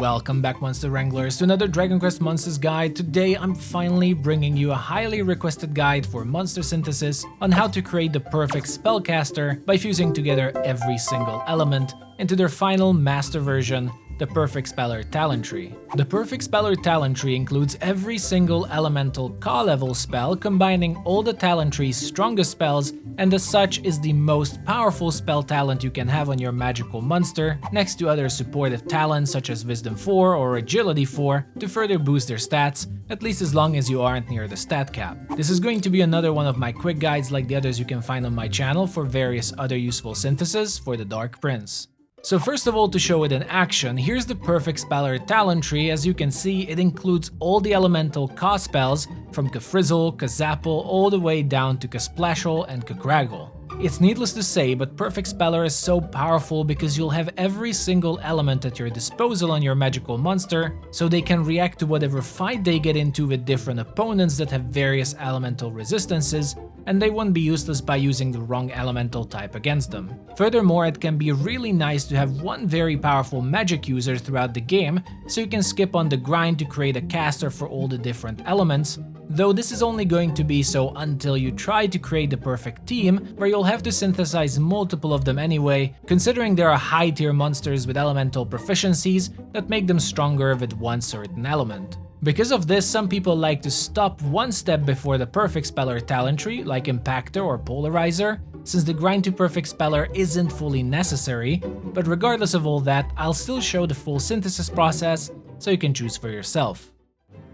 Welcome back, Monster Wranglers, to another Dragon Quest Monsters guide. Today I'm finally bringing you a highly requested guide for monster synthesis on how to create the perfect spellcaster by fusing together every single element into their final master version, the Perfect Speller Talent Tree. The Perfect Speller Talent Tree includes every single elemental Ka level spell, combining all the talent tree's strongest spells, and as such is the most powerful spell talent you can have on your magical monster, next to other supportive talents such as Wisdom 4 or Agility 4 to further boost their stats, at least as long as you aren't near the stat cap. This is going to be another one of my quick guides like the others you can find on my channel for various other useful syntheses for the Dark Prince. So first of all, to show it in action, here's the Perfect Speller Talent Tree. As you can see, it includes all the elemental Ka spells from Kafrizzle, Kazapple, all the way down to Kasplashle and Kakraggle. It's needless to say, but Perfect Speller is so powerful because you'll have every single element at your disposal on your magical monster, so they can react to whatever fight they get into with different opponents that have various elemental resistances, and they won't be useless by using the wrong elemental type against them. Furthermore, it can be really nice to have one very powerful magic user throughout the game, so you can skip on the grind to create a caster for all the different elements, though this is only going to be so until you try to create the perfect team, where you'll have to synthesize multiple of them anyway, considering there are high tier monsters with elemental proficiencies that make them stronger with one certain element. Because of this, some people like to stop one step before the Perfect Speller Talent Tree, like Impactor or Polarizer, since the grind to Perfect Speller isn't fully necessary, but regardless of all that, I'll still show the full synthesis process so you can choose for yourself.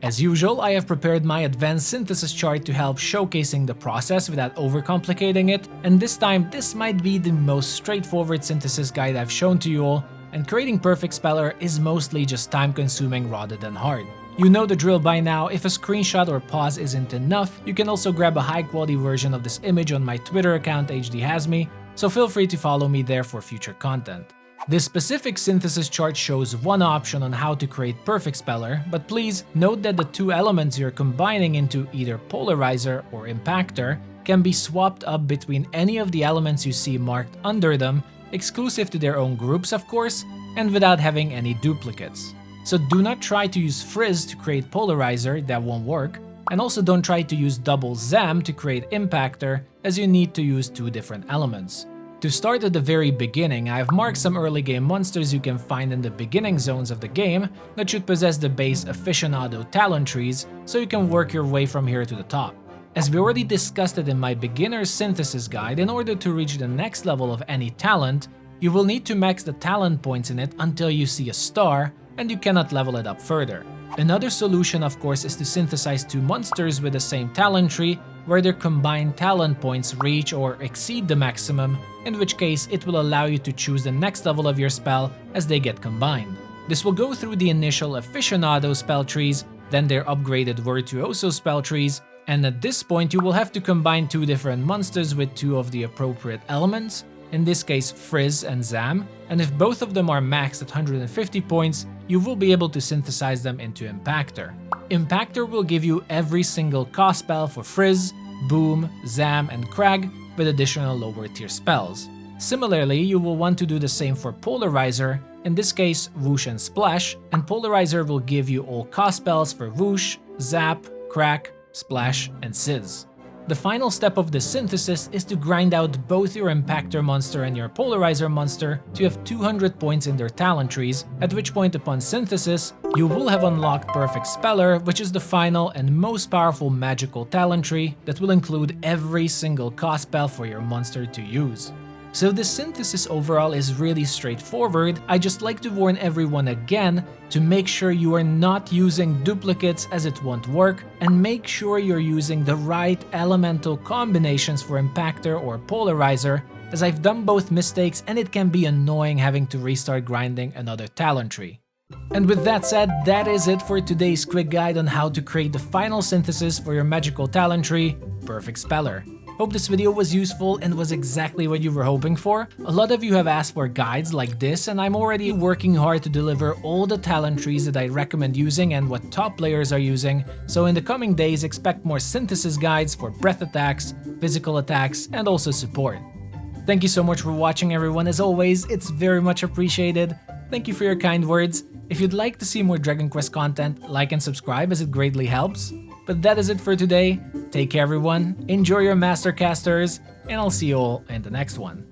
As usual, I have prepared my advanced synthesis chart to help showcasing the process without overcomplicating it, and this time this might be the most straightforward synthesis guide I've shown to you all, and creating Perfect Speller is mostly just time consuming rather than hard. You know the drill by now. If a screenshot or pause isn't enough, you can also grab a high quality version of this image on my Twitter account HDHazmy, so feel free to follow me there for future content. This specific synthesis chart shows one option on how to create Perfect Speller, but please note that the two elements you're combining into either Polarizer or Impactor can be swapped up between any of the elements you see marked under them, exclusive to their own groups of course, and without having any duplicates. So do not try to use Frizz to create Polarizer, that won't work, and also don't try to use double Zam to create Impactor, as you need to use two different elements. To start at the very beginning, I've marked some early game monsters you can find in the beginning zones of the game that should possess the base aficionado talent trees, so you can work your way from here to the top. As we already discussed it in my beginner's synthesis guide, in order to reach the next level of any talent, you will need to max the talent points in it until you see a star, and you cannot level it up further. Another solution of course is to synthesize two monsters with the same talent tree where their combined talent points reach or exceed the maximum, in which case it will allow you to choose the next level of your spell as they get combined. This will go through the initial aficionado spell trees, then their upgraded virtuoso spell trees, and at this point you will have to combine two different monsters with two of the appropriate elements, in this case Frizz and Zam, and if both of them are maxed at 150 points, you will be able to synthesize them into Impactor. Impactor will give you every single Ka spell for Frizz, Boom, Zam, and Crag, with additional lower tier spells. Similarly, you will want to do the same for Polarizer, in this case Whoosh and Splash, and Polarizer will give you all Ka spells for Whoosh, Zap, Crack, Splash, and Sizz. The final step of the synthesis is to grind out both your Impactor monster and your Polarizer monster to have 200 points in their talent trees, at which point upon synthesis, you will have unlocked Perfect Speller, which is the final and most powerful magical talent tree that will include every single Ka spell for your monster to use. So the synthesis overall is really straightforward. I just like to warn everyone again to make sure you are not using duplicates as it won't work, and make sure you're using the right elemental combinations for Impactor or Polarizer, as I've done both mistakes and it can be annoying having to restart grinding another talent tree. And with that said, that is it for today's quick guide on how to create the final synthesis for your magical talent tree, Perfect Speller. Hope this video was useful and was exactly what you were hoping for. A lot of you have asked for guides like this, and I'm already working hard to deliver all the talent trees that I recommend using and what top players are using, so in the coming days expect more synthesis guides for breath attacks, physical attacks, and also support. Thank you so much for watching everyone. As always, it's very much appreciated. Thank you for your kind words. If you'd like to see more Dragon Quest content, like and subscribe as it greatly helps. But that is it for today. Take care everyone, enjoy your Master Casters, and I'll see you all in the next one.